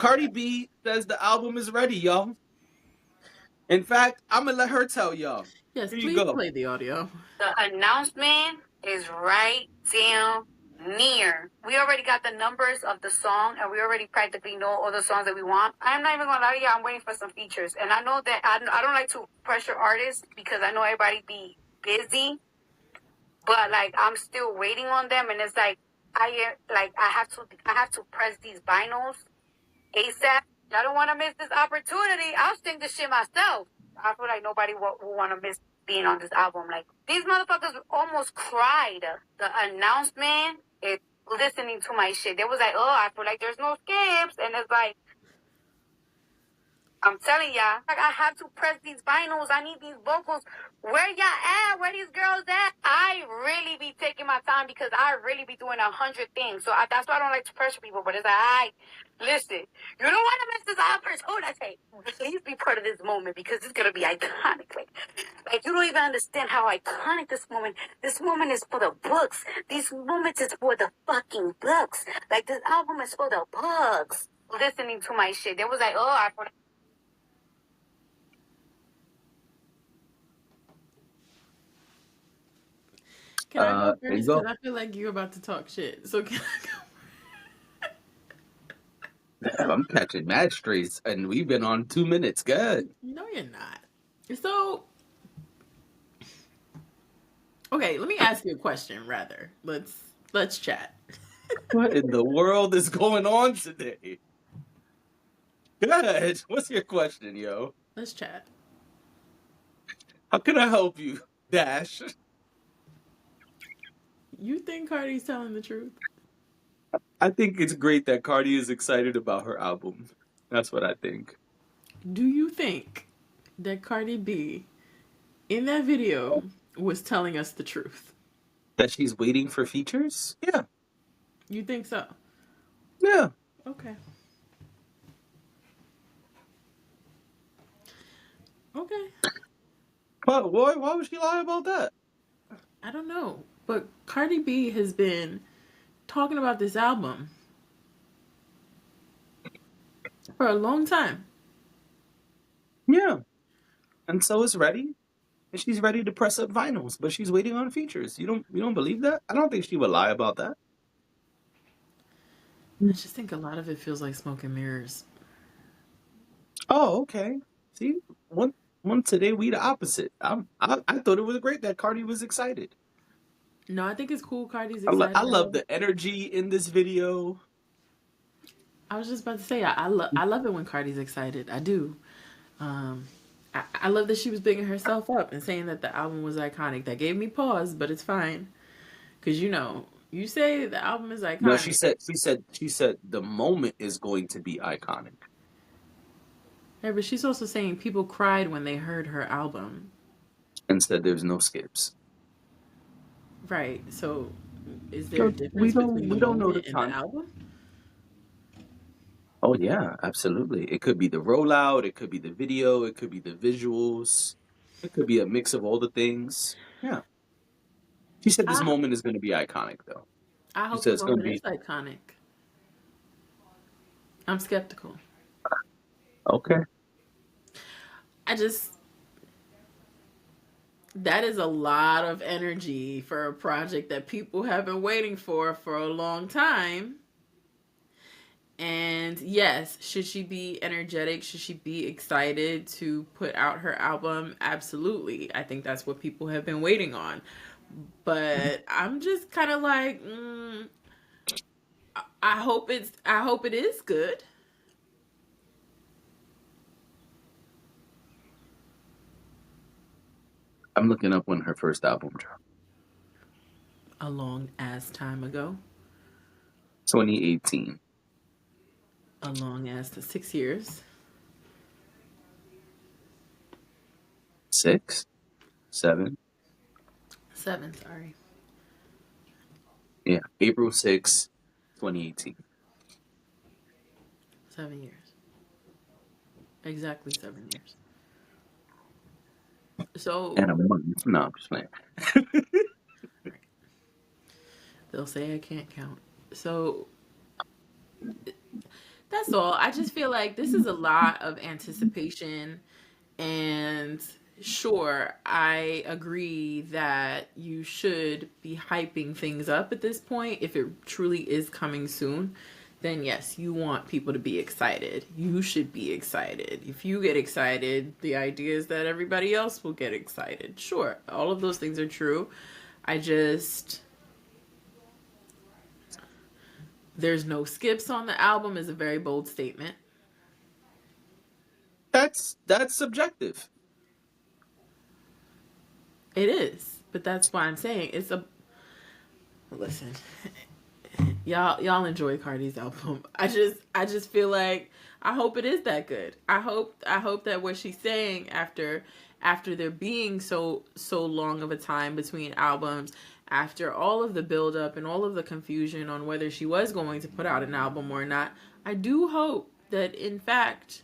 Cardi B says the album is ready, y'all. In fact, I'm gonna let her tell y'all. Yes, Here you please go. play the audio. The announcement is right down near. We already got the numbers of the song, and we already practically know all the songs that we want. I'm not even gonna lie to you, I'm waiting for some features. And I know that I don't like to pressure artists because I know everybody be busy, but like I'm still waiting on them, and it's like I have to press these vinyls ASAP. I don't want to miss this opportunity. I'll sing this shit myself. I feel like nobody will want to miss being on this album. Like, these motherfuckers almost cried. The announcement is listening to my shit. They was like, oh, I feel like there's no skips. And it's like, I'm telling y'all, like I have to press these vinyls. I need these vocals. Where y'all at? Where these girls at? I really be taking my time because I really be doing 100 things. So that's why I don't like to pressure people. But it's like, listen, you don't want to miss this opportunity. Please be part of this moment because it's gonna be iconic. Like you don't even understand how iconic this moment. This moment is for the books. These moments is for the fucking books. Like this album is for the books. Listening to my shit, they was like, oh, I forgot. Can I go There you first? Because go. I feel like you're about to talk shit. So can I go? Damn, I'm catching mad strays, and we've been on 2 minutes. Good. No, you're not. So, okay, let me ask you a question. Rather, let's chat. What in the world is going on today? Good. What's your question, yo? Let's chat. How can I help you, Dash? You think Cardi's telling the truth? I think it's great that Cardi is excited about her album. That's what I think. Do you think that Cardi B in that video was telling us the truth? That she's waiting for features? Yeah. You think so? Yeah. Okay. Okay. But why would she lie about that? I don't know. But Cardi B has been talking about this album for a long time. Yeah. And so is ready. And she's ready to press up vinyls, but she's waiting on features. You don't believe that? I don't think she would lie about that. I just think a lot of it feels like smoke and mirrors. Oh, okay. See, one today we the opposite. I thought it was great that Cardi was excited. No, I think it's cool. Cardi's I excited love though. the energy in this video. I was just about to say I love it when Cardi's excited. I do. Um, I love that she was bigging herself up and saying that the album was iconic. That gave me pause, but it's fine because you say the album is No, iconic. she said the moment is going to be iconic. Yeah, but she's also saying people cried when they heard her album. And said there's no skips. Right. So is there a So difference between the we don't know the moment and the time. album? Oh yeah, absolutely. It could be the rollout, it could be the video, it could be the visuals, it could be a mix of all the things. Yeah. She said this I moment is going to be iconic, though. I She hope said the it's going to moment is be iconic. I'm skeptical. okay. I just that is a lot of energy for a project that people have been waiting for a long time. And yes, should she be energetic? Should she be excited to put out her album? Absolutely. I think that's what people have been waiting on. But I'm just kind of like, I hope it is good. I'm looking up when her first album dropped. A long ass time ago. 2018. A long ass to 6 years. 6, 7. 7, sorry. Yeah, April 6, 2018. 7 years. Exactly 7 years. So And a month. No, I'm just playing. they'll say I can't count. So That's all. I just feel like this is a lot of anticipation. And sure, I agree that you should be hyping things up at this point. If it truly is coming soon, then yes, you want people to be excited. You should be excited. If you get excited, the idea is that everybody else will get excited. Sure, all of those things are true. I just, there's no skips on the album is a very bold statement. That's subjective. It is, but that's why I'm saying it's a, listen, y'all enjoy Cardi's album. I just feel like I hope it is that good. I hope that what she's saying after there being so long of a time between albums, after all of the build up and all of the confusion on whether she was going to put out an album or not, I do hope that in fact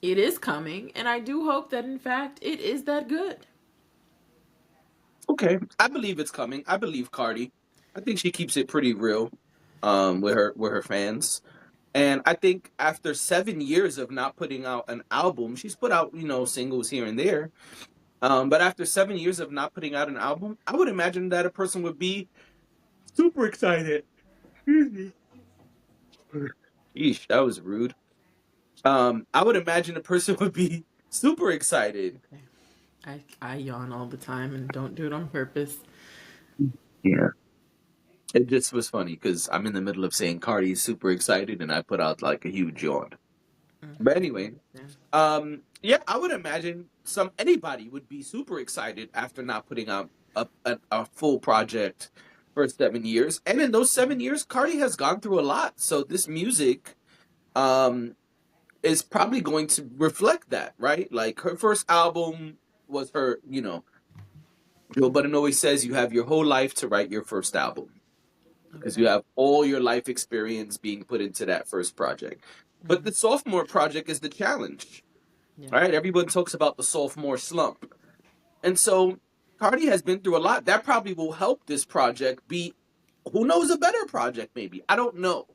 it is coming, and I do hope that in fact it is that good. Okay, I believe it's coming. I believe Cardi. I think she keeps it pretty real, with her fans. And I think after 7 years of not putting out an album, she's put out, singles here and there. But after 7 years of not putting out an album, I would imagine that a person would be super excited. Excuse me. Yeesh, that was rude. I would imagine a person would be super excited. I yawn all the time and don't do it on purpose. Yeah. It just was funny because I'm in the middle of saying Cardi's super excited and I put out like a huge yawn. But anyway, yeah, I would imagine anybody would be super excited after not putting out a full project for 7 years. And in those 7 years, Cardi has gone through a lot. So this music um is probably going to reflect that, right? Like her first album was her, Joe Budden always says you have your whole life to write your first album because you have all your life experience being put into that first project. But the sophomore project is the challenge, right? Everyone talks about the sophomore slump. And so Cardi has been through a lot. That probably will help this project be, who knows, a better project maybe. I don't know.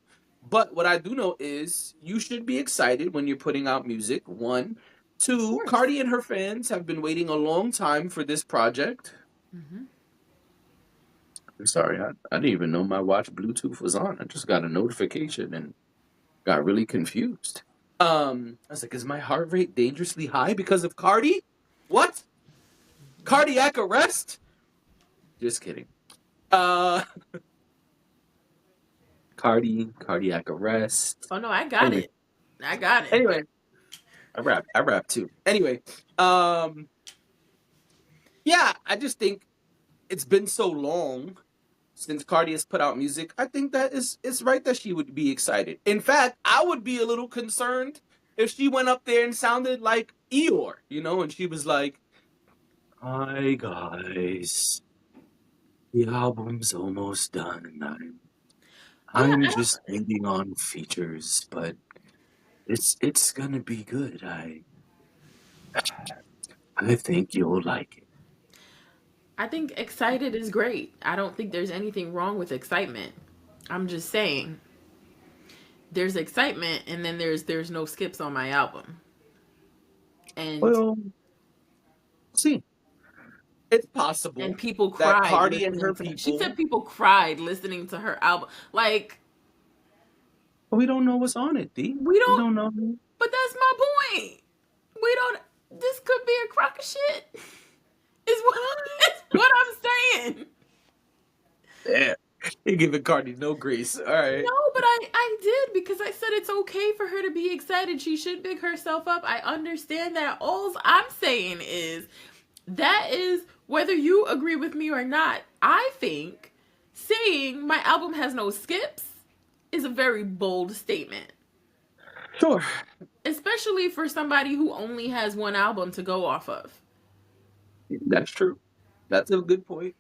But what I do know is you should be excited when you're putting out music. One. Two, Cardi and her fans have been waiting a long time for this project. Mm-hmm. I'm sorry, I didn't even know my watch Bluetooth was on. I just got a notification and got really confused. I was like, is my heart rate dangerously high because of Cardi? What? Cardiac arrest? Just kidding. Cardiac arrest. Oh no, I got Anyway. it. I got it. Anyway, I rap too. Anyway, yeah, I just think it's been so long since Cardi has put out music. I think that it's right that she would be excited. In fact, I would be a little concerned if she went up there and sounded like Eeyore, and she was like, "Hi guys, the album's almost done. I'm just waiting on features, but it's gonna be good. I think you'll like it." I think excited is great. I don't think there's anything wrong with excitement. I'm just saying there's excitement and then there's no skips on my album. And Well, see, it's possible people that cried Cardi and her listening to people. She said people cried listening to her album. Like, We don't know what's on it, D. we don't know. but that's my point. We don't, this could be a crock of shit. Is what I'm saying. Yeah, you're giving Cardi no grace. All right. No, but I did because I said it's okay for her to be excited. She should big herself up. I understand that. All I'm saying is that is whether you agree with me or not. I think saying my album has no skips is a very bold statement. Sure. Especially for somebody who only has one album to go off of. That's true. That's a good point.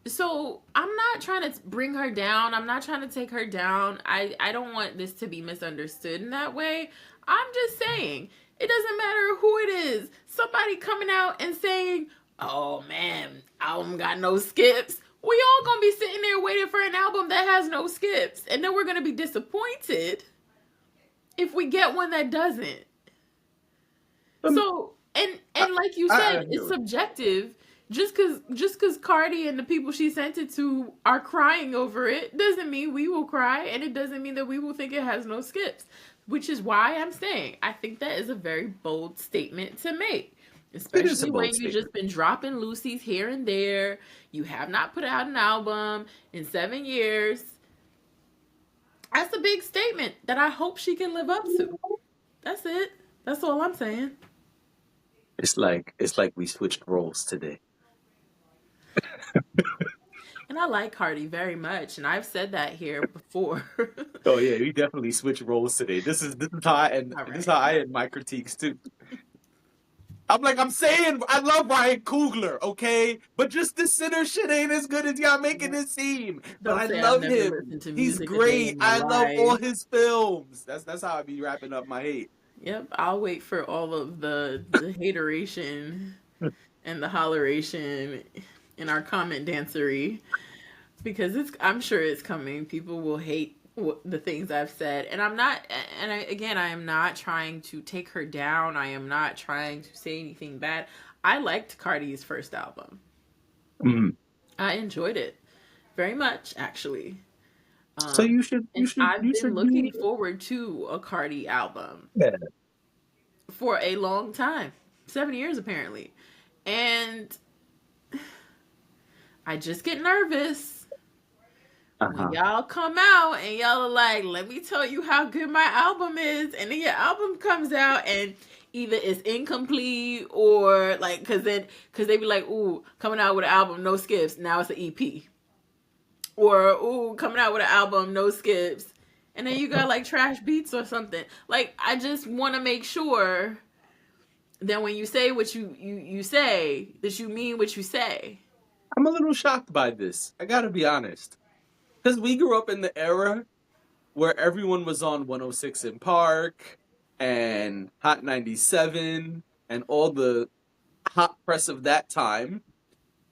So I'm not trying to bring her down. I'm not trying to take her down. I don't want this to be misunderstood in that way. I'm just saying, it doesn't matter who it is. Somebody coming out and saying, oh man, album got no skips. We all gonna be sitting there waiting for an album that has no skips, and then we're gonna be disappointed if we get one that doesn't. Um, So, I, and like you I said, it's hear it. subjective. Just cause Cardi and the people she sent it to are crying over it doesn't mean we will cry, and it doesn't mean that we will think it has no skips. Which is why I'm saying I think that is a very bold statement to make, It is a especially bold when you statement. just been dropping Lucy's here and there. You have not put out an album in 7 years. That's a big statement that I hope she can live up to. That's it. That's all I'm saying. It's like we switched roles today. And I like Cardi very much, and I've said that here before. Oh yeah, we definitely switched roles today. This is how I end. All This is how right. I end my critiques too. I'm saying I love Ryan Coogler, okay? But just the sinner shit ain't as good as y'all making it seem. But Don't I say I've love never him. listened to He's music a day great. in my I love all life. his films. That's how I be wrapping up my hate. Yep, I'll wait for all of the hateration and the holleration in our comment dancery, because I'm sure it's coming. People will hate the things I've said, and I'm not. And again, I am not trying to take her down. I am not trying to say anything bad. I liked Cardi's first album. Mhm. I enjoyed it very much, actually. So Um, you and should I've you been should be looking forward to a Cardi album yeah. for a long time, 7 years apparently, and I just get nervous when Uh-huh. y'all come out and y'all are like, "Let me tell you how good my album is," and then your album comes out and either it's incomplete or like, because they be like, "Ooh, coming out with an album, no skips. Now it's an EP." Or, "Ooh, coming out with an album, no skips." And then you got like trash beats or something. Like, I just want to make sure that when you say what you say, that you mean what you say. I'm a little shocked by this. I gotta be honest. Because we grew up in the era where everyone was on 106 in Park and Hot 97 and all the hot press of that time.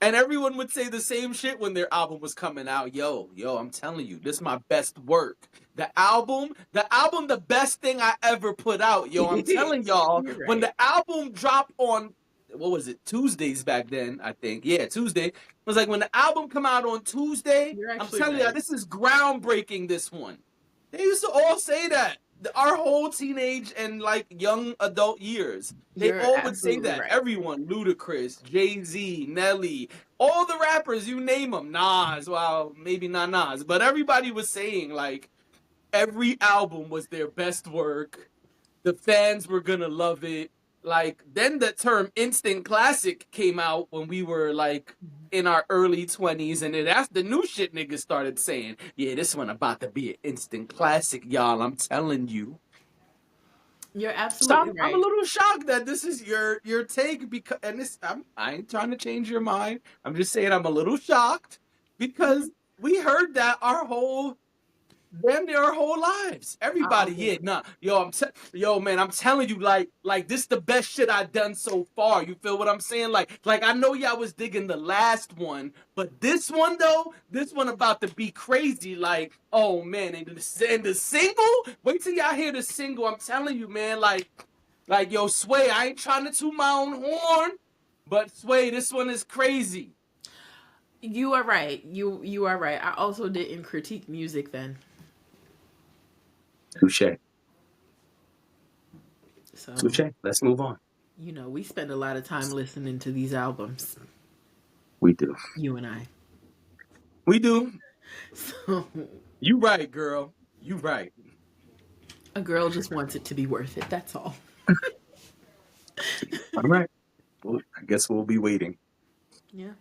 And everyone would say the same shit when their album was coming out. Yo, I'm telling you, this is my best work. The album, the best thing I ever put out. Yo, I'm telling y'all, You're when right. the album dropped on, what was it, Tuesdays back then, I think. Yeah, Tuesday. It was like when the album come out on Tuesday, You're I'm actually telling y'all, right. this is groundbreaking, this one. They used to all say that. Our whole teenage and like young adult years. They You're all would say absolutely that. right. Everyone, Ludacris, Jay-Z, Nelly, all the rappers, you name them, Nas, well, maybe not Nas, but everybody was saying like every album was their best work. The fans were gonna love it. Like then the term instant classic came out when we were like in our early 20s, and that's the new shit niggas started saying. Yeah, this one about to be an instant classic, y'all. I'm telling you. You're So absolutely I'm a right. little shocked that this is your take because and this I ain't trying to change your mind. I'm just saying I'm a little shocked because Mhm. we heard that our whole damn near our whole lives. I Everybody, also yeah, nah, yo, man, I'm telling you, like this the best shit I done so far. You feel what I'm saying? Like I know y'all was digging the last one, but this one though, this one about to be crazy. Like, oh man, and the single. Wait till y'all hear the single. I'm telling you, man, like yo, Sway. I ain't trying to toot my own horn, but Sway, this one is crazy. You are right. You are right. I also didn't critique music then. Touche, So, touche. Let's move on. we spend a lot of time listening to these albums, We do. you and I. We do. So, You right, girl. You right. a girl just wants it to be worth it. That's all. All right. Well, I guess we'll be waiting. Yeah.